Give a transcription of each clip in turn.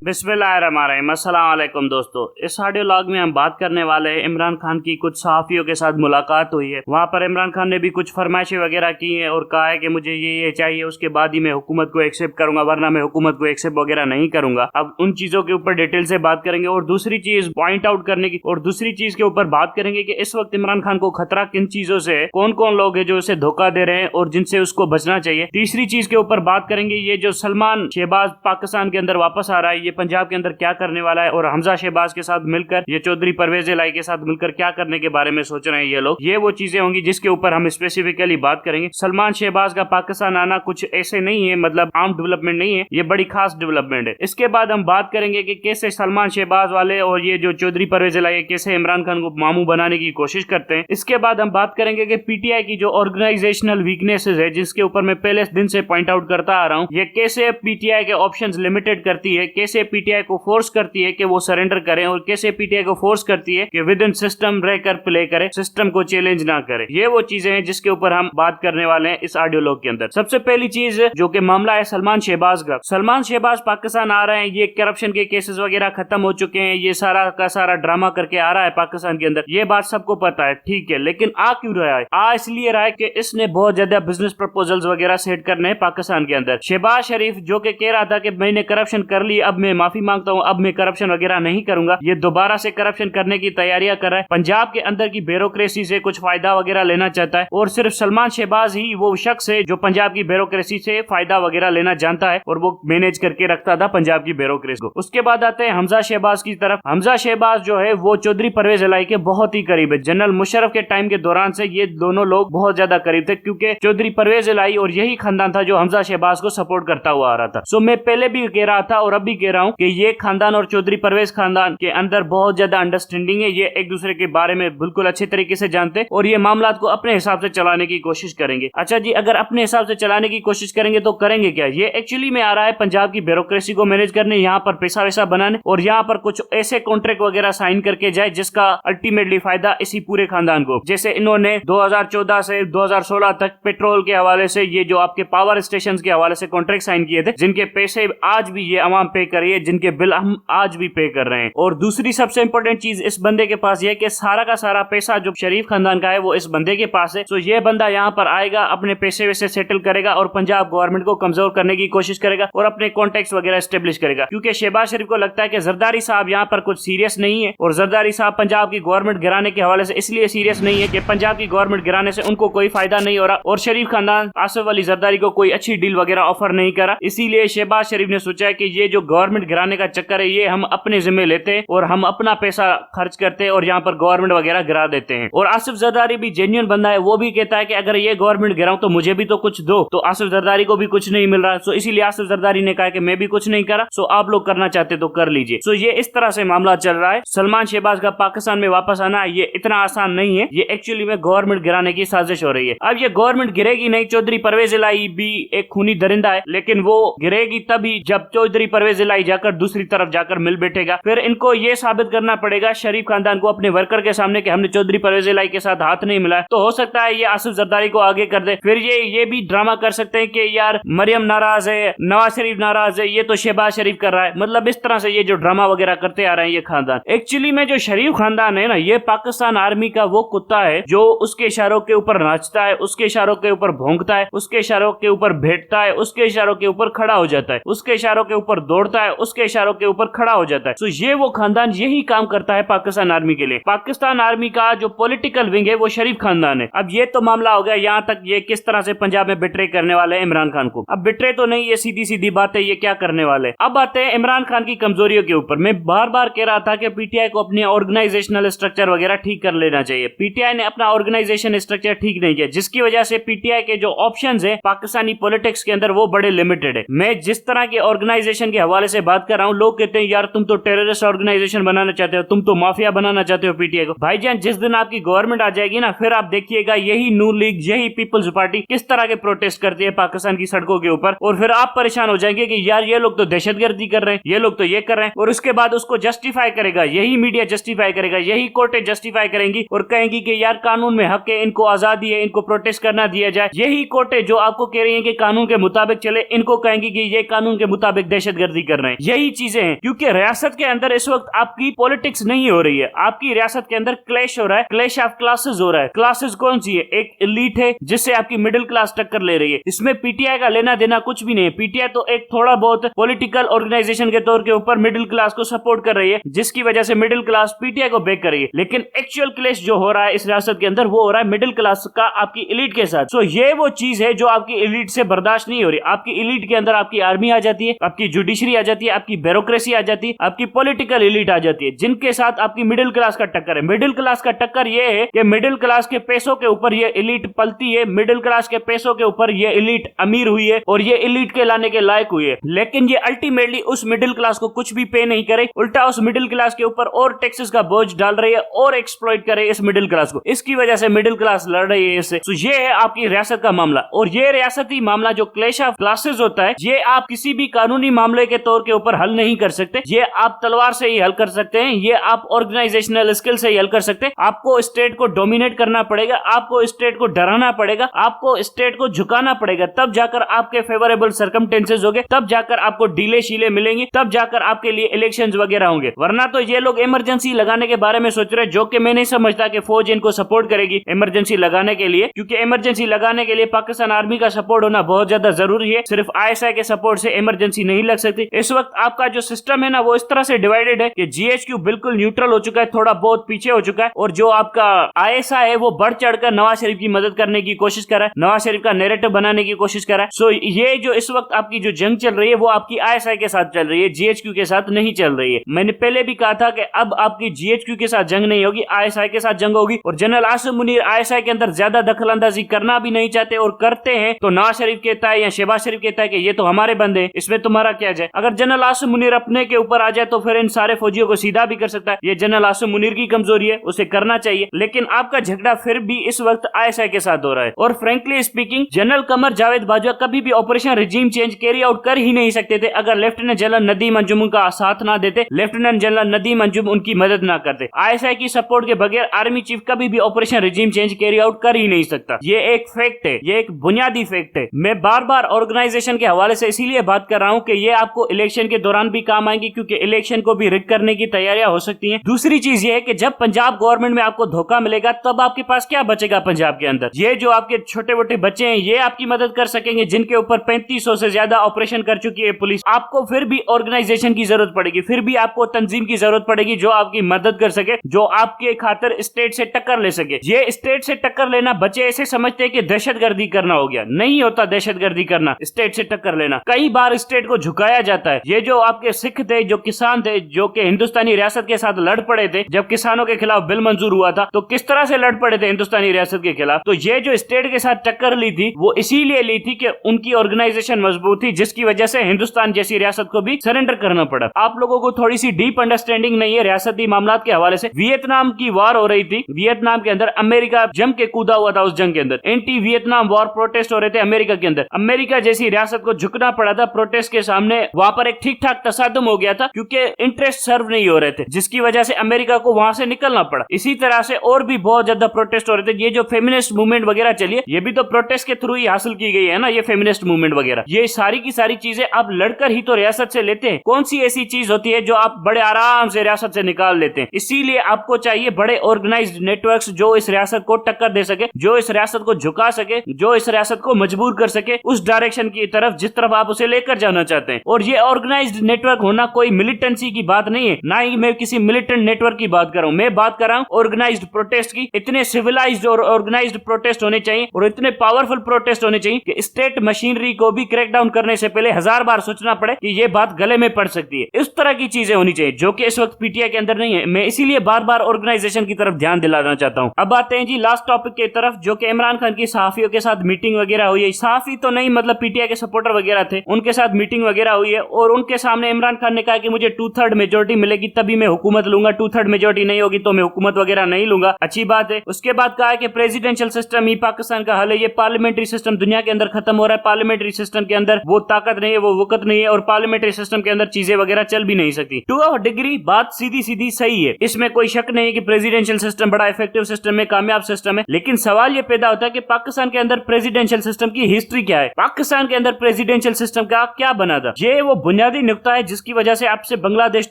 बिस्मिल्लाहिर्रहमानिर्रहीम। अस्सलाम वालेकुम दोस्तों, इस ऑडियो लॉग में हम बात करने वाले हैं इमरान खान की कुछ सहाफ़ियों के साथ मुलाकात हुई है। वहाँ पर इमरान खान ने भी कुछ फरमाइशें वगैरह की हैं और कहा है कि मुझे ये चाहिए, उसके बाद ही मैं हुकूमत को एक्सेप्ट करूंगा, वरना मैं हुकूमत को एक्सेप्ट वगैरह नहीं करूंगा। अब उन चीजों के ऊपर डिटेल से बात करेंगे और दूसरी चीज पॉइंट आउट करने की और दूसरी चीज के ऊपर बात करेंगे कि इस वक्त इमरान खान को खतरा किन चीजों से है, कौन कौन लोग हैं जो उसे धोखा दे रहे हैं और जिनसे उसको बचना चाहिए। तीसरी चीज के ऊपर बात करेंगे ये जो सलमान शहबाज पाकिस्तान के अंदर वापस आ रहा है, ये पंजाब के अंदर क्या करने वाला है और हमजा शहबाज के साथ मिलकर ये चौधरी परवेज इलाही के साथ मिलकर क्या करने के बारे में सोच रहे हैं ये लोग। ये वो चीजें होंगी जिसके ऊपर हम स्पेसिफिकली बात करेंगे। सलमान शहबाज का पाकिस्तान आना कुछ ऐसे नहीं है, मतलब आम डेवलपमेंट नहीं है, ये बड़ी खास डेवलपमेंट है। इसके बाद हम बात करेंगे कि कैसे सलमान शहबाज वाले और ये जो चौधरी परवेज इलाही कैसे इमरान खान को मामू बनाने की कोशिश करते हैं। इसके बाद हम बात करेंगे कि पीटीआई की जो ऑर्गेनाइजेशनल वीकनेसेस है, जिसके ऊपर मैं पहले दिन से पॉइंट आउट करता आ रहा हूँ, ये कैसे पीटीआई के ऑप्शंस लिमिटेड करती है, कैसे पीटीआई को फोर्स करती है कि वो सरेंडर करें और कैसे पीटीआई को फोर्स करती है कि विद इन सिस्टम रहकर प्ले करे, सिस्टम को चैलेंज ना करे। ये वो चीजें हैं जिसके ऊपर हम बात करने वाले हैं इस ऑडियो लॉग के अंदर। सबसे पहली चीज जो कि मामला है सलमान शहबाज का। सलमान शहबाज पाकिस्तान आ रहे हैं, ये करप्शन के केसेस वगैरह खत्म हो चुके हैं, ये सारा का सारा ड्रामा करके आ रहा है पाकिस्तान के अंदर, ये बात सबको पता है, ठीक है। लेकिन आ क्यों रहा है? आ इसलिए रहा है कि इसने बहुत ज्यादा बिजनेस प्रपोजल्स वगैरह सेट करने हैं पाकिस्तान के अंदर। शहबाज शरीफ जो कि कह रहा था कि मैंने करप्शन कर ली, अब मैं माफी मांगता हूं, अब मैं करप्शन वगैरह नहीं करूंगा, ये दोबारा से करप्शन करने की तैयारियां कर रहा है। पंजाब के अंदर की ब्यूरोक्रेसी से कुछ फायदा वगैरह लेना चाहता है और सिर्फ सलमान शहबाज ही वो शख्स है जो पंजाब की ब्यूरोक्रेसी से फायदा वगैरह लेना जानता है और वो मैनेज करके रखता था पंजाब की ब्यूरोक्रेसी को। उसके बाद आते हैं हमजा शहबाज की तरफ। हमजा शहबाज जो है वो चौधरी परवेज इलाही के बहुत ही करीब है। जनरल मुशर्रफ के टाइम के दौरान से ये दोनों लोग बहुत ज्यादा करीब थे, क्योंकि चौधरी परवेज इलाही और यही खानदान था जो हमजा शहबाज को सपोर्ट करता हुआ आ रहा था। सो मैं पहले भी कह रहा था और अब भी कह रहा हूं कि ये खानदान और चौधरी परवेज खानदान के अंदर बहुत ज्यादा अंडरस्टैंडिंग है, ये एक दूसरे के बारे में बिल्कुल अच्छे तरीके से जानते और ये मामला को अपने हिसाब से चलाने की कोशिश करेंगे। अच्छा जी, अगर अपने हिसाब से चलाने की कोशिश करेंगे तो करेंगे क्या? ये एक्चुअली में आ रहा है पंजाब की ब्यूरोक्रेसी को मैनेज करने, यहाँ पर पैसा वैसा बनाने और यहाँ पर कुछ ऐसे कॉन्ट्रैक्ट वगैरह साइन करके जाए जिसका अल्टीमेटली फायदा इसी पूरे खानदान को। जैसे इन्होंने 2014 से 2016 तक पेट्रोल के हवाले से, ये जो आपके पावर स्टेशन के हवाले से कॉन्ट्रैक्ट साइन किए थे, जिनके पैसे आज भी ये अवाम पे कर रही है, जिनके बिल हम आज भी पे कर रहे हैं। और दूसरी सबसे इंपॉर्टेंट चीज इस बंदे के पास ये कि सारा का सारा पैसा जो शरीफ खानदान का है वो इस बंदे के पास है। तो ये बंदा यहाँ पर आएगा, अपने पैसे वैसे सेटल करेगा और पंजाब गवर्नमेंट को कमजोर करने की कोशिश करेगा और अपने कॉन्टेक्ट वगैरह एस्टेब्लिश करेगा, क्योंकि शहबाज शरीफ को लगता है कि जरदारी साहब यहाँ पर कुछ सीरियस नहीं है और जरदारी साहब पंजाब की गवर्नमेंट गिराने के हवाले से इसलिए सीरियस नहीं है कि पंजाब की गवर्नमेंट गिराने से उनको कोई फायदा नहीं हो रहा और शरीफ खानदान आसिफ अली जरदारी को कोई अच्छी डील वगैरह ऑफर नहीं करा। इसीलिए शहबाज शरीफ ने सोचा है कि ये जो गवर्नमेंट गिराने का चक्कर है ये हम अपने जिम्मे लेते हैं और हम अपना पैसा खर्च करते हैं और यहाँ पर गवर्नमेंट वगैरह गिरा देते हैं। और आसिफ जरदारी भी जेन्युइन बंदा है, वो भी कहता है कि अगर ये गवर्नमेंट गिराऊं तो मुझे भी तो कुछ दो। तो आसिफ जरदारी को भी कुछ नहीं मिल रहा, सो इसीलिए आसिफ जरदारी ने कहा कि मैं भी कुछ नहीं करा, सो आप लोग करना चाहते तो कर लीजिए। सो ये इस तरह से मामला चल रहा है। सलमान शहबाज का पाकिस्तान में वापस आना ये इतना आसान नहीं है, ये एक्चुअली में गवर्नमेंट गिराने की साजिश हो रही है। अब ये गवर्नमेंट गिरेगी नहीं, चौधरी परवेज इलाही भी एक खूनी दरिंदा है, लेकिन वो गिरेगी तभी जब चौधरी परवेज इलाही जाकर दूसरी तरफ जाकर मिल बैठेगा। फिर इनको ये साबित करना पड़ेगा शरीफ खानदान को अपने वर्कर के सामने कि हमने चौधरी परवेज इलाही के साथ हाथ नहीं मिलाया। तो हो सकता है ये आसिफ जरदारी को आगे कर दे। फिर ये भी ड्रामा कर सकते हैं कि यार मरियम नाराज है, नवाज शरीफ नाराज है, ये तो शहबाज शरीफ कर रहा है। मतलब इस तरह से ये जो ड्रामा वगैरह करते आ रहे हैं ये खानदान। एक्चुअली में जो शरीफ खानदान है ना, ये पाकिस्तान आर्मी का वो कुत्ता है जो उसके इशारों के ऊपर नाचता है, उसके इशारों के ऊपर भौंकता है, उसके इशारों के ऊपर बैठता है, उसके इशारों के ऊपर खड़ा हो जाता है, उसके इशारों के ऊपर दौड़ता है, उसके इशारों के ऊपर खड़ा हो जाता है। तो ये वो खानदान यही काम करता है पाकिस्तान आर्मी के लिए। पाकिस्तान आर्मी का जो पॉलिटिकल विंग है वो शरीफ खानदान है। अब ये तो मामला हो गया यहाँ तक, ये किस तरह से पंजाब में बिट्रे करने वाले हैं इमरान खान को। अब बिट्रे तो नहीं, ये सीधी सीधी बात है, ये क्या करने वाले। अब आते हैं इमरान खान की कमजोरियों के ऊपर। मैं बार बार कह रहा था कि पीटीआई को अपने ऑर्गेनाइजेशनल स्ट्रक्चर वगैरह ठीक कर लेना चाहिए। पीटीआई ने अपना ऑर्गेनाइजेशन स्ट्रक्चर ठीक नहीं किया, जिसकी वजह से पीटीआई के जो ऑप्शंस है पाकिस्तानी पॉलिटिक्स के अंदर वो बड़े लिमिटेड है। मैं जिस तरह के ऑर्गेनाइजेशन के हवाले से बात कर रहा हूँ, लोग कहते हैं यार तुम तो टेररिस्ट ऑर्गेनाइजेशन बनाना चाहते हो, तुम तो माफिया बनाना चाहते हो पीटीआई को। भाईजान जिस दिन आपकी गवर्नमेंट आ जाएगी ना, फिर आप देखिएगा यही नून लीग, यही पीपल्स पार्टी किस तरह के प्रोटेस्ट करती है पाकिस्तान की सड़कों के ऊपर, और फिर आप परेशान हो जाएंगे कि यार ये लोग तो दहशतगर्दी कर रहे हैं, ये लोग तो ये कर रहे हैं। और उसके बाद उसको जस्टिफाई करेगा यही मीडिया, जस्टिफाई करेगा यही कोर्टें, जस्टिफाई करेंगी और कहेंगी कि यार कानून में हक है, इनको आजादी है, इनको प्रोटेस्ट करना दिया जाए। यही कोर्टें जो आपको कह रही है कि कानून के मुताबिक चले, इनको कहेंगी कि ये कानून के मुताबिक दहशतगर्दी कर रहे हैं। हैं, यही चीजें हैं। क्योंकि रियासत के अंदर इस वक्त आपकी पॉलिटिक्स नहीं हो रही है, आपकी रियासत के अंदर क्लैश हो रहा है, क्लैश ऑफ क्लासेस हो रहा है। क्लासेस कौन सी है? एक एलीट है जिससे आपकी मिडिल क्लास टक्कर ले रही है। इसमें पीटीआई का लेना देना कुछ भी नहीं है। पीटीआई तो एक थोड़ा बहुत पॉलिटिकल ऑर्गेनाइजेशन के तौर के ऊपर मिडिल क्लास को सपोर्ट कर रही है, जिसकी वजह से मिडिल क्लास पीटीआई को बैक कर रही है। लेकिन एक्चुअल क्लैश जो हो रहा है इस रियासत के अंदर, वो हो रहा है मिडिल क्लास का आपकी एलीट के साथ। सो ये वो चीज है जो आपकी एलीट से बर्दाश्त नहीं हो रही। आपकी एलीट के अंदर आपकी आर्मी आ जाती है, आपकी जुडिशरी आ जाती है, आपकी ब्यूरोक्रेसी आ जाती है, आपकी पॉलिटिकल एलीट आ जाती है, जिनके साथ आपकी मिडिल क्लास का टक्कर है। मिडिल क्लास का टक्कर ये है कि मिडिल क्लास के पैसों के ऊपर ये एलीट पलती है, मिडिल क्लास के पैसों के ऊपर ये एलीट अमीर हुई है और ये एलीट के लाने के लायक हुई है। लेकिन ये अल्टीमेटली उस मिडिल क्लास को कुछ भी पे नहीं करे, उल्टा उस मिडिल क्लास के ऊपर और टैक्सेस का बोझ डाल रही है और एक्सप्लॉइट करे इस मिडिल क्लास को। इसकी वजह से मिडिल क्लास लड़ रही है इससे। तो ये है आपकी रियासत का मामला। और ये रियासती मामला जो क्लैश ऑफ क्लासेस होता है, ये आप किसी भी कानूनी मामले के तौर के ऊपर हल नहीं कर सकते। ये आप तलवार से ही हल कर सकते हैं, ये आप ऑर्गेनाइजेशनल स्किल से ही हल कर सकते हैं। आपको स्टेट को डोमिनेट करना पड़ेगा, आपको स्टेट को डराना पड़ेगा, आपको स्टेट को झुकाना पड़ेगा, तब जाकर आपके फेवरेबल सर्कमस्टेंसेस होंगे, तब जाकर आपको डीले शीले मिलेंगी, तब जाकर आपके लिए इलेक्शंस वगैरह होंगे। वरना तो ये लोग इमरजेंसी लगाने के बारे में सोच रहे हैं, जो कि मैं नहीं समझता कि फौज इनको सपोर्ट करेगी इमरजेंसी लगाने के लिए, क्योंकि इमरजेंसी लगाने के लिए पाकिस्तान आर्मी का सपोर्ट होना बहुत ज्यादा जरूरी है। सिर्फ आईएसआई के सपोर्ट से इमरजेंसी नहीं लग सकती। इस वक्त आपका जो सिस्टम है ना, वो इस तरह से डिवाइडेड है कि जीएचक्यू बिल्कुल न्यूट्रल हो चुका है, थोड़ा बहुत पीछे हो चुका है, और जो आपका आईएसआई है वो बढ़ चढ़कर नवाज शरीफ की मदद करने की कोशिश कर रहा है, नवाज शरीफ का नैरेटिव बनाने की कोशिश कर रहा है। सो ये जो इस वक्त आपकी जो जंग चल रही है वो आपकी आईएसआई के साथ चल रही है, जीएचक्यू के साथ नहीं चल रही है। मैंने पहले भी कहा था कि अब आपकी जीएचक्यू के साथ जंग नहीं होगी, आईएसआई के साथ जंग होगी। और जनरल आसिम मुनीर आईएसआई के अंदर ज्यादा दखल अंदाजी करना भी नहीं चाहते, और करते हैं तो नवाज शरीफ कहता है या शहबाज शरीफ कहता है कि ये तो हमारे बंदे हैं, इसमें तुम्हारा क्या जाए। अगर जनरल आसिम मुनीर अपने के ऊपर आ जाए तो फिर इन सारे फौजियों को सीधा भी कर सकता है। ये जनरल आसिम मुनीर की कमजोरी है, उसे करना चाहिए। लेकिन आपका झगड़ा फिर भी इस वक्त आईएसआई के साथ हो रहा है। और frankly speaking, general Qamar Javed Bajwa कभी भी operation regime change carry out कर ही नहीं सकते थे अगर लेफ्टिनेंट जनरल नदीम अंजुम उनका साथ ना देते, लेफ्टिनेंट जनरल नदीम अंजुम उनकी मदद ना करते। आईएसआई की सपोर्ट के बगैर आर्मी चीफ कभी भी operation regime change carry out कर ही नहीं सकता। ये एक फैक्ट है, ये एक बुनियादी फैक्ट है। मैं बार बार ऑर्गेनाइजेशन के हवाले से इसीलिए बात कर रहा हूं कि ये आपको इलेक्शन के दौरान भी काम आएंगी, क्योंकि इलेक्शन को भी रिग करने की तैयारियां हो सकती हैं। दूसरी चीज ये है कि जब पंजाब गवर्नमेंट में आपको धोखा मिलेगा तब आपके पास क्या बचेगा पंजाब के अंदर? ये जो आपके छोटे मोटे बच्चे हैं ये आपकी मदद कर सकेंगे, जिनके ऊपर 3500 से ज्यादा ऑपरेशन कर चुकी है पुलिस। आपको फिर भी ऑर्गेनाइजेशन की जरूरत पड़ेगी, फिर भी आपको तंजीम की जरूरत पड़ेगी जो आपकी मदद कर सके, जो आपके खातिर स्टेट से टक्कर ले सके। ये स्टेट से टक्कर लेना बच्चे ऐसे समझते हैं कि दहशतगर्दी करना हो गया, नहीं होता दहशतगर्दी करना स्टेट से टक्कर लेना। कई बार स्टेट को झुकाया जाता है। ये जो आपके सिख थे, जो किसान थे, जो कि हिंदुस्तानी रियासत के साथ लड़ पड़े थे, जब किसानों के खिलाफ बिल मंजूर हुआ था तो किस तरह से लड़ पड़े थे हिंदुस्तानी रियासत के खिलाफ। तो ये जो स्टेट के साथ टक्कर ली थी वो इसीलिए ली थी कि उनकी ऑर्गेनाइजेशन मजबूत थी, जिसकी वजह से हिंदुस्तान जैसी रियासत को भी सरेंडर करना पड़ा। आप लोगों को थोड़ी सी डीप अंडरस्टैंडिंग नहीं है रियासती मामलात के हवाले से। वियतनाम की वार हो रही थी, वियतनाम के अंदर अमेरिका जम के कूदा हुआ था। उस जंग के अंदर एंटी वियतनाम वॉर प्रोटेस्ट हो रहे थे अमेरिका के अंदर। अमेरिका जैसी रियासत को झुकना पड़ा था प्रोटेस्ट के सामने। वहां पर एक ठीक ठाक तसादुम हो गया था क्योंकि इंटरेस्ट सर्व नहीं हो रहे थे, जिसकी वजह से अमेरिका को वहां से निकलना पड़ा। इसी तरह से और भी बहुत ज्यादा प्रोटेस्ट हो रहे थे। ये जो फेमिनिस्ट मूवमेंट वगैरह चली है, ये भी तो प्रोटेस्ट के थ्रू ही हासिल की गई है ना, ये फेमिनिस्ट मूवमेंट वगैरह। ये सारी की सारी चीजें आप लड़कर ही तो रियासत से लेते हैं। कौन सी ऐसी चीज होती है जो आप बड़े आराम से रियासत से निकाल लेते हैं? इसीलिए आपको चाहिए बड़े ऑर्गेनाइज्ड नेटवर्क्स जो इस रियासत को टक्कर दे सके, जो इस रियासत को झुका सके, जो इस रियासत को मजबूर कर सके उस डायरेक्शन की तरफ जिस तरफ आप उसे लेकर जाना चाहते हैं। और ये ऑर्गेनाइज्ड नेटवर्क होना कोई मिलिटेंसी की बात नहीं है, ना ही मैं किसी मिलिटेंट नेटवर्क की बात कर रहा हूं। मैं बात कर रहा हूं ऑर्गेनाइज्ड प्रोटेस्ट की। इतने सिविलाइज्ड और ऑर्गेनाइज्ड प्रोटेस्ट होने चाहिए और इतने पावरफुल प्रोटेस्ट होने चाहिए कि स्टेट मशीनरी को भी क्रैकडाउन करने से पहले 1000 बार सोचना पड़े कि ये बात गले में पड़ सकती है। इस तरह की चीजें होनी चाहिए जो कि इस वक्त पीटीआई के अंदर नहीं है। मैं इसीलिए बार बार ऑर्गेनाइजेशन की तरफ ध्यान दिलाना चाहता हूं। अब आते हैं जी लास्ट टॉपिक की तरफ, जो कि इमरान खान की सहाफियों के साथ मीटिंग वगैरह हुई है। सहाफी तो नहीं, मतलब पीटीआई के सपोर्टर वगैरह थे, उनके साथ मीटिंग वगैरह हुई है और उनके सामने इमरान खान ने कहा कि मुझे 2/3 मेजोरिटी मिलेगी तभी मैं हुकूमत लूंगा, 2/3 मेजोरिटी नहीं होगी तो मैं हुकूमत वगैरह नहीं लूंगा। अच्छी बात है। उसके बाद कहा कि प्रेसिडेंशियल सिस्टम ही पाकिस्तान का हल है, ये पार्लियामेंट्री सिस्टम दुनिया के अंदर खत्म हो रहा है, पार्लियामेंट्री सिस्टम के अंदर वो ताकत नहीं है, वो वक्त नहीं है और पार्लियामेंट्री सिस्टम के अंदर चीजें वगैरह चल भी नहीं सकती। टू अ डिग्री बात सीधी सीधी सही है, इसमें कोई शक नहीं है कि प्रेसिडेंशियल सिस्टम बड़ा इफेक्टिव सिस्टम है, कामयाब सिस्टम है। लेकिन सवाल ये पैदा होता है कि पाकिस्तान के अंदर प्रेसिडेंशियल सिस्टम की हिस्ट्री क्या है, पाकिस्तान के अंदर प्रेसिडेंशियल सिस्टम का क्या बना था। ये वो बुनियादी बुनियादी नुक्ता है जिसकी वजह से आपसे बांग्लादेश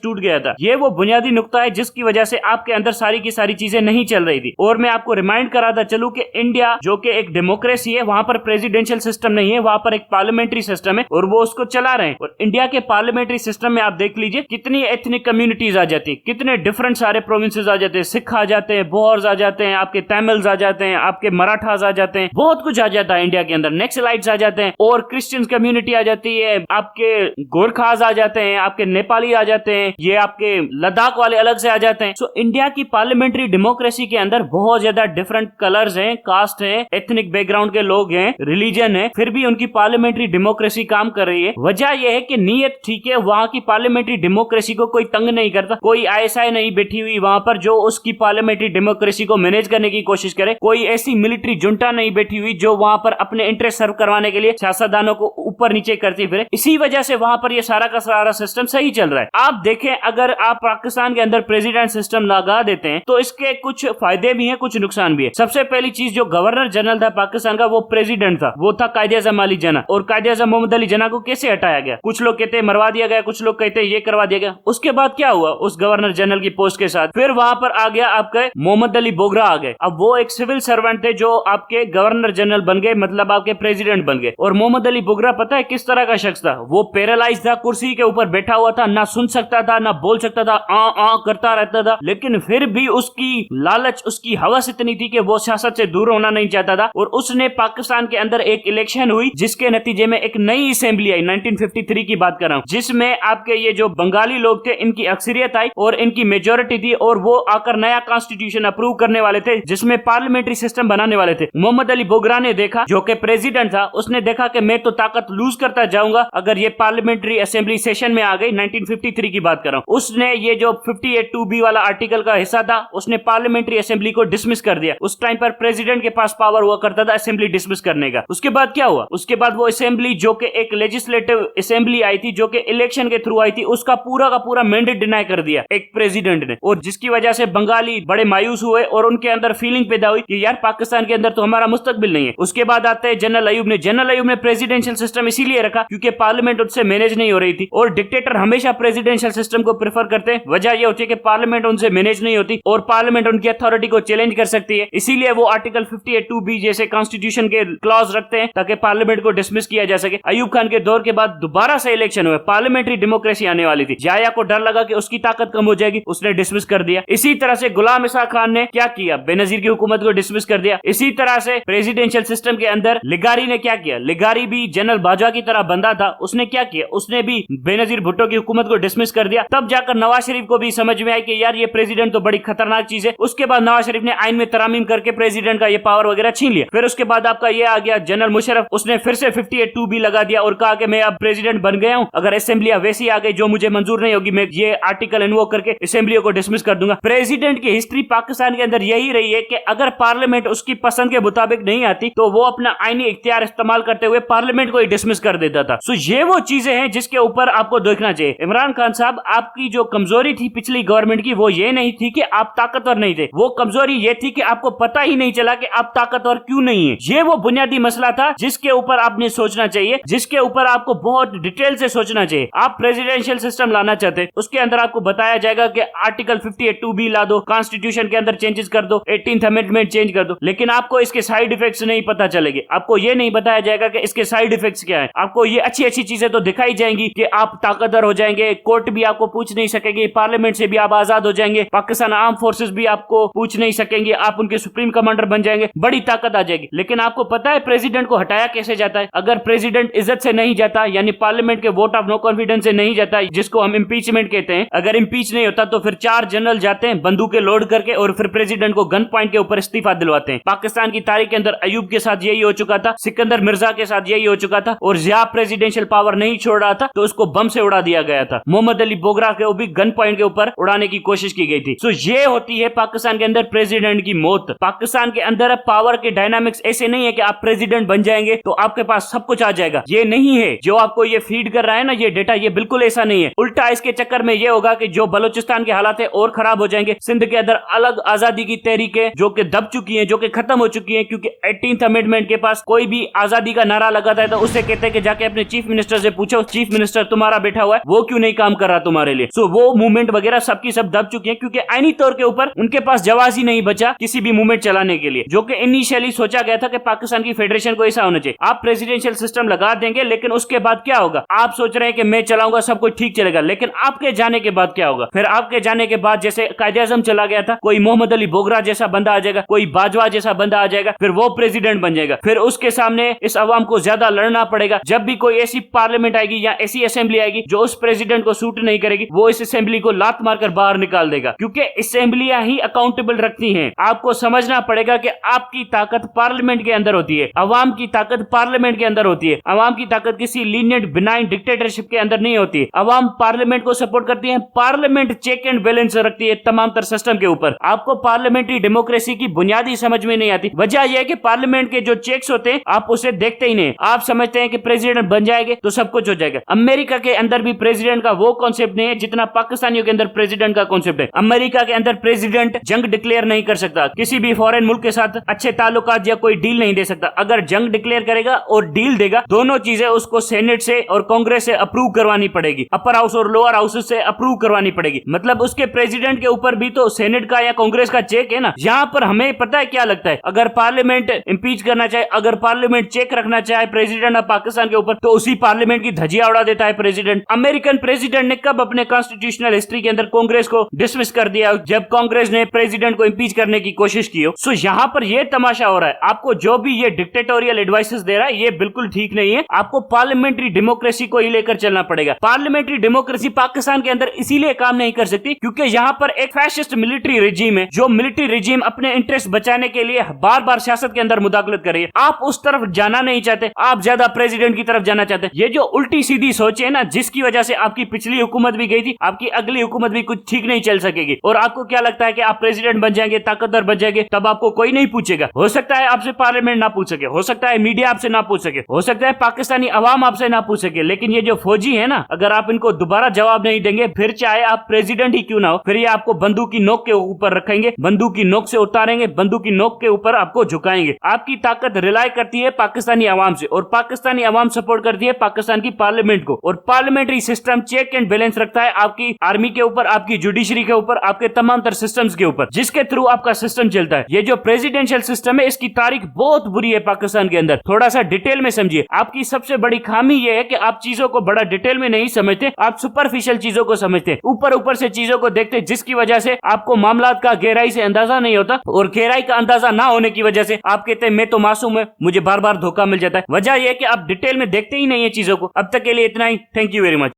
टूट गया था। ये वो बुनियादी नुक्ता है जिसकी वजह से आपके अंदर सारी की सारी चीजें नहीं चल रही थी। और मैं आपको रिमाइंड कराता चलूं कि इंडिया जो कि एक डेमोक्रेसी है, वहां पर प्रेसिडेंशियल सिस्टम नहीं है, वहां पर एक पार्लियामेंट्री सिस्टम है और वो उसको चला रहे हैं। और इंडिया के पार्लियामेंट्री सिस्टम में आप देख लीजिए कितनी एथनिक कम्युनिटीज आ जाती है, कितने डिफरेंट सारे प्रोविंसेस आ जाते हैं, सिख आ जाते हैं, बोहर्स आ जाते हैं, आपके तमिल्स आ जाते हैं, आपके मराठास आ जाते हैं, बहुत कुछ आ जाता है इंडिया के अंदर, नेक्सलाइट्स आ जाते हैं और क्रिश्चियन कम्युनिटी आ जाती है, आपके गोरखास आ जाते हैं, आपके नेपाली आ जाते हैं, ये आपके लद्दाख वाले अलग से आ जाते हैं। सो इंडिया की पार्लियामेंट्री डेमोक्रेसी के अंदर बहुत ज्यादा डिफरेंट कलर्स हैं, कास्ट है, एथनिक बैकग्राउंड के लोग हैं, रिलीजन है, फिर भी उनकी पार्लियामेंट्री डेमोक्रेसी काम कर रही है। वजह यह है कि नीयत ठीक है, वहां की पार्लियामेंट्री डेमोक्रेसी को कोई तंग नहीं करता, कोई आईएसआई नहीं बैठी हुई वहां पर जो उसकी पार्लियामेंट्री डेमोक्रेसी को मैनेज करने की कोशिश करे, कोई ऐसी मिलिट्री जुंटा नहीं बैठी हुई जो वहां पर अपने इंटरेस्ट सर्व करवाने के लिए सियासतदानों को ऊपर नीचे करती फिरे। इसी वजह से वहां पर यह सारा का सारा सिस्टम सही चल रहा है। आप देखें, अगर आप पाकिस्तान के अंदर प्रेसिडेंट सिस्टम लगा देते हैं तो इसके कुछ फायदे भी हैं, कुछ नुकसान भी है। सबसे पहली चीज, जो गवर्नर जनरल था पाकिस्तान का, वो प्रेसिडेंट था, वो था कायदे-ए-आज़म अली जिन्ना। और कायदे-ए-आज़म मोहम्मद अली जिन्ना को कैसे हटाया गया? कुछ लोग कहते हैं मरवा दिया गया, कुछ लोग कहते हैं ये करवा दिया गया। उसके बाद क्या हुआ उस गवर्नर जनरल की पोस्ट के साथ? फिर वहां पर आ गया आपके मोहम्मद अली बोगरा आ गए। अब वो एक सिविल सर्वेंट थे जो आपके गवर्नर जनरल बन गए, मतलब आपके प्रेसिडेंट बन गए। और मोहम्मद अली बोगरा पता है किस तरह का शख्स था? वो पैरालाइज था, कुर्सी के ऊपर बैठा हुआ था, ना सुन सकता था, ना बोल सकता था, आ करता रहता था। लेकिन फिर भी उसकी लालच, उसकी हवस इतनी थी कि वो सियासत से दूर होना नहीं चाहता था। और उसने पाकिस्तान के अंदर एक इलेक्शन हुई जिसके नतीजे में एक नई असेंबली आई, 1953 की बात कर रहा हूं, जिसमें आपके ये जो बंगाली लोग थे इनकी अक्सरियत आई और इनकी मेजोरिटी थी और वो आकर नया कॉन्स्टिट्यूशन अप्रूव करने वाले थे जिसमें पार्लियामेंट्री सिस्टम बनाने वाले थे। मोहम्मद अली बोगरा ने देखा, जो कि प्रेसिडेंट था, उसने देखा कि मैं तो ताकत लूज करता जाऊंगा अगर ये पार्लियामेंट्री असेंबली सेशन में आ गई। 1953 की बात कर रहा हूं। उसने ये जो 58(2)B वाला आर्टिकल का हिस्सा था, उसने पार्लियामेंट्री असेंबली को डिसमिस कर दिया। उस टाइम पर प्रेसिडेंट के पास पावर हुआ करता था असेंबली डिसमिस करने का। उसके बाद क्या हुआ? उसके बाद वो असेंबली जो कि एक लेजिस्लेटिव असेंबली आई थी, जो कि इलेक्शन के थ्रू आई थी, उसका पूरा का पूरा मैंडेट डिनाई कर दिया एक प्रेसिडेंट ने। और जिसकी वजह से बंगाली बड़े मायूस हुए और उनके अंदर फीलिंग पैदा हुई कि यार पाकिस्तान के अंदर तो हमारा मुस्तकबिल नहीं है। उसके बाद आते हैं जनरल अयूब ने। जनरल अयूब ने प्रेसिडेंशियल सिस्टम इसीलिए रखा क्योंकि पार्लियामेंट उससे मैनेज नहीं हो रही थी और डिक्टेटर हमेशा प्रेसिडेंशियल सिस्टम को प्रेफर करते हैं। वजह यह होती है कि पार्लियामेंट उनसे मैनेज नहीं होती और पार्लियामेंट उनकी अथॉरिटी को चैलेंज कर सकती है। इसीलिए वो आर्टिकल 58(2)B जैसे कॉन्स्टिट्यूशन के क्लॉज रखते हैं ताकि पार्लियामेंट को डिसमिस किया जा सके। अयूब खान के दौर के बाद दोबारा से इलेक्शन हुए, पार्लियामेंट्री डेमोक्रेसी आने वाली थी। जाया को डर लगा कि उसकी ताकत कम हो जाएगी, उसने डिसमिस कर दिया। इसी तरह से गुलाम इसा खान ने क्या किया? बेनजीर की हुकूमत को डिसमिस कर दिया। इसी तरह से प्रेसिडेंशियल सिस्टम के अंदर लिगारी ने क्या किया? लिगारी भी जनरल बाजवा की तरह बंदा था, उसने क्या किया? उसने भी बेनजीर भुट्टो की हुकूमत को डिसमिस कर दिया। तब जाकर नवाज शरीफ को भी समझ में आई कि यार ये प्रेसिडेंट तो बड़ी खतरनाक चीज है। उसके बाद नवाज शरीफ ने आइन में तरामीम करके प्रेसिडेंट का ये पावर वगैरह छीन लिया। फिर उसके बाद आपका ये आ गया जनरल मुशर्रफ, उसने फिर से 58(2)B लगा दिया और कहा कि मैं अब प्रेसिडेंट बन गया हूं, अगर असेंबलियां वैसी आ गई जो मुझे मंजूर नहीं होगी, मैं ये आर्टिकल इन्वोक करके असेंबलियों को डिसमिस कर दूंगा। प्रेसिडेंट की हिस्ट्री पाकिस्तान के अंदर यही रही है कि अगर पार्लियामेंट उसकी पसंद के मुताबिक नहीं आती तो वो अपना आईनी इख्तियार इस्तेमाल करते हुए पार्लियामेंट को ही डिसमिस कर देता था। सो ये वो चीजें हैं जिसके ऊपर आपको देखना चाहिए। इमरान खान साहब, आपकी जो कमजोरी थी पिछली गवर्नमेंट की, वो ये नहीं थी कि आप ताकतवर नहीं थे, वो कमजोरी ये थी कि आपको पता ही नहीं चला कि आप ताकतवर क्यों नहीं है। ये वो बुनियादी मसला था जिसके ऊपर आपने सोचना चाहिए, जिसके ऊपर आपको बहुत डिटेल से सोचना चाहिए। आप प्रेसिडेंशियल सिस्टम लाना चाहते, उसके अंदर आपको बताया जाएगा कि आर्टिकल 58(2)B ला दो, कॉन्स्टिट्यूशन के अंदर चेंजेस कर दो, 18th अमेंडमेंट चेंज कर दो, लेकिन आपको इसके साइड इफेक्ट्स नहीं पता चलेंगे। आपको ये नहीं बताया जाएगा कि इसके साइड इफेक्ट्स क्या है। आपको ये अच्छी अच्छी चीजें तो दिखाई जाएंगी कि आप ताकतवर हो जाएंगे, कोर्ट भी आपको पूछ नहीं सकेगी, पार्लियामेंट से भी आप आजाद हो जाएंगे, पाकिस्तान आर्म फोर्सेस भी आपको पूछ नहीं सकेंगे, आप उनके सुप्रीम कमांडर बन जाएंगे, बड़ी ताकत आ जाएगी। लेकिन आपको पता है प्रेसिडेंट को हटाया कैसे जाता है? अगर प्रेसिडेंट इज्जत से नहीं जाता, यानी पार्लियामेंट के वोट ऑफ नो कॉन्फिडेंस से नहीं जाता, जिसको हम इंपीचमेंट कहते हैं, अगर इंपीच नहीं होता तो फिर 4 जनरल जाते हैं बंदूकें लोड करके और फिर प्रेसिडेंट को गन पॉइंट के ऊपर इस्तीफा दिलवाते हैं। पाकिस्तान की तारीख के अंदर अयूब के साथ यही हो चुका था, सिकंदर मिर्जा के साथ यही हो चुका था, और जिया प्रेसिडेंशियल पावर नहीं छोड़ रहा था तो उसको बम से उड़ा दिया गया था। मोहम्मद अली बोगरा को भी गन पॉइंट के ऊपर उड़ाने की कोशिश की गई थी। सो ये होती है पाकिस्तान के अंदर प्रेसिडेंट की मौत। पाकिस्तान के अंदर पावर के डायनामिक्स ऐसे नहीं है कि आप प्रेसिडेंट बन जाएंगे तो आपके पास सब कुछ आ जाएगा, ये नहीं है। जो आपको ये फीड कर रहा है ना ये डेटा, ये बिल्कुल ऐसा नहीं है। उल्टा इसके चक्कर में ये होगा कि जो बलूचिस्तान के हालात है और खराब हो जाएंगे। सिंध के अंदर अलग आजादी की तहरीकें जो कि दब चुकी हैं, जो कि खत्म हो चुकी हैं, क्योंकि 18th अमेंडमेंट के पास कोई भी आजादी का नारा लगाता है तो उससे कहते हैं कि जाके अपने चीफ मिनिस्टर से पूछो, चीफ मिनिस्टर तुम्हारा बैठा हुआ है, वो क्यों नहीं काम कर रहा तुम्हारे लिए। सो वो मूवमेंट वगैरह सबकी सब दब चुकी है, क्योंकि आईनी तौर के ऊपर उनके पास जवाब ही नहीं बचा किसी भी मूवमेंट चलाने के लिए, जो कि इनिशियली सोचा गया था कि पाकिस्तान की फेडरेशन को ऐसा होना चाहिए, आप प्रेसिडेंशियल सिस्टम लगा देंगे, लेकिन उसके बाद क्या होगा। आप सोच रहे हैं कि मैं चलाऊंगा सब कुछ ठीक चलेगा, लेकिन आपके जाने के बाद क्या होगा। फिर आपके जाने के बाद जैसे कायदे-ए-आज़म चला गया था, कोई मोहम्मद अली बोगरा जैसा बंदा आ जाएगा, कोई बाजवा जैसा बंदा आ जाएगा, फिर वो प्रेसिडेंट बन जाएगा, फिर उसके सामने इस अवाम को ज्यादा लड़ना पड़ेगा। जब भी कोई ऐसी पार्लियामेंट आएगी या ऐसी असेंबली आएगी जो उस प्रेसिडेंट को सूट नहीं करेगी, वो इस असेंबली को लात मारकर बाहर निकाल देगा, क्योंकि असेंबलियां ही अकाउंटेबल रखती हैं। आपको समझना पड़ेगा कि आपकी ताकत पार्लियामेंट के अंदर होती है, अवाम की ताकत पार्लियामेंट के अंदर होती है। अवाम की ताकत किसी लीनियंट बिनाइन डिक्टेटरशिप के अंदर नहीं होती है। अवाम पार्लियामेंट को सपोर्ट करती है, पार्लियामेंट चेक एंड बैलेंस रखती है तमाम तर सिस्टम के ऊपर। आपको पार्लियामेंट्री डेमोक्रेसी की बुनियादी समझ में नहीं आती। वजह यह है कि पार्लियामेंट के जो चेक्स होते हैं आप उसे देखते ही नहीं। आप समझते हैं कि प्रेसिडेंट बन जाएंगे तो सब कुछ हो जाएगा। अमेरिका के अंदर भी प्रेसिडेंट का वो कॉन्सेप्ट नहीं है जितना पाकिस्तानियों के अंदर प्रेसिडेंट का कॉन्सेप्ट है। अमेरिका के अंदर प्रेसिडेंट जंग डिक्लेयर नहीं कर सकता, किसी भी फॉरेन मुल्क के साथ अच्छे ताल्लुकात या कोई डील नहीं दे सकता। अगर जंग डिक्लेयर करेगा और डील देगा, दोनों चीजें उसको सेनेट से और कांग्रेस से अप्रूव करवानी पड़ेगी, अपर हाउस और लोअर हाउस से अप्रूव करवानी पड़ेगी। मतलब उसके प्रेसिडेंट के ऊपर भी तो सेनेट का या कांग्रेस का चेक है ना। यहाँ पर हमें पता है क्या लगता है, अगर पार्लियामेंट इंपीच करना चाहे, अगर पार्लियामेंट चेक रखना चाहे प्रेसिडेंट ऑफ पाकिस्तान के ऊपर, तो उसी पार्लियामेंट की धज्जियां उड़ा देता है प्रेसिडेंट। अमेरिकन प्रेसिडेंट ने कब अपने कॉन्स्टिट्यूशनल हिस्ट्री के अंदर कांग्रेस को डिसमिस कर दिया, जब कांग्रेस ने प्रेसिडेंट को इंपीच करने की कोशिश की हो। सो यहाँ पर यह तमाशा हो रहा है। आपको जो भी ये डिक्टेटोरियल एडवाइसेस दे रहा है ये बिल्कुल ठीक नहीं है। आपको पार्लियामेंट्री डेमोक्रेसी को ही लेकर चलना पड़ेगा। पार्लियामेंट्री डेमोक्रेसी पाकिस्तान के अंदर इसीलिए काम नहीं कर सकती क्योंकि यहाँ पर एक फैसिस्ट मिलिट्री रिजीम है, जो मिलिट्री रिजीम अपने इंटरेस्ट बचाने के लिए बार बार सियासत के अंदर मुदाखलत कर रही है। आप उस तरफ जाना नहीं चाहते, आप ज्यादा प्रेसिडेंट की तरफ जाना चाहते हैं। ये जो उल्टी सीधी सोच है ना, जिसकी वजह से आपकी पिछली हुकूमत भी गई थी, आपकी अगली हुकूमत भी कुछ ठीक नहीं चल सकेगी। और आपको क्या लगता है कि आप प्रेसिडेंट बन जाएंगे, ताकतवर बन जाएंगे, तब आपको कोई नहीं पूछेगा। हो सकता है आपसे पार्लियामेंट ना पूछ सके, हो सकता है मीडिया आपसे ना पूछ सके, हो सकता है पाकिस्तानी अवाम आपसे ना पूछ सके, लेकिन ये जो फौजी है ना, अगर आप इनको दोबारा जवाब नहीं देंगे, फिर चाहे आप प्रेसिडेंट ही क्यों ना हो, फिर ये आपको बंदूक की नोक के ऊपर रखेंगे, बंदूक की नोक से उतारेंगे, बंदूक की नोक के ऊपर आपको झुकाएंगे। आपकी ताकत रिलाय करती है पाकिस्तानी अवाम से, और पाकिस्तानी अवाम सपोर्ट करती है पाकिस्तान की पार्लियामेंट को। और parliamentary system check and balance रखता है आपकी आर्मी के ऊपर, आपकी जुडिशरी के ऊपर, आपके तमाम तर सिस्टम्स के ऊपर, जिसके थ्रू आपका सिस्टम चलता है। ये जो प्रेसिडेंशियल सिस्टम है, इसकी तारीख बहुत बुरी है पाकिस्तान के अंदर। थोड़ा सा डिटेल में समझिए। आपकी सबसे बड़ी खामी यह है कि आप चीजों को बड़ा डिटेल में नहीं समझते, आप सुपरफिशियल चीजों को समझते, ऊपर ऊपर से चीजों को देखते, जिसकी वजह से आपको मामलात का गहराई से अंदाजा नहीं होता, और गहराई का अंदाजा ना होने की वजह से आप कहते हैं मैं तो मासूम है, मुझे बार बार धोखा मिल जाता है। वजह यह है कि आप डिटेल में देखते ही नहीं है चीजों को। अब तक के लिए इतना ही। Thank you very much.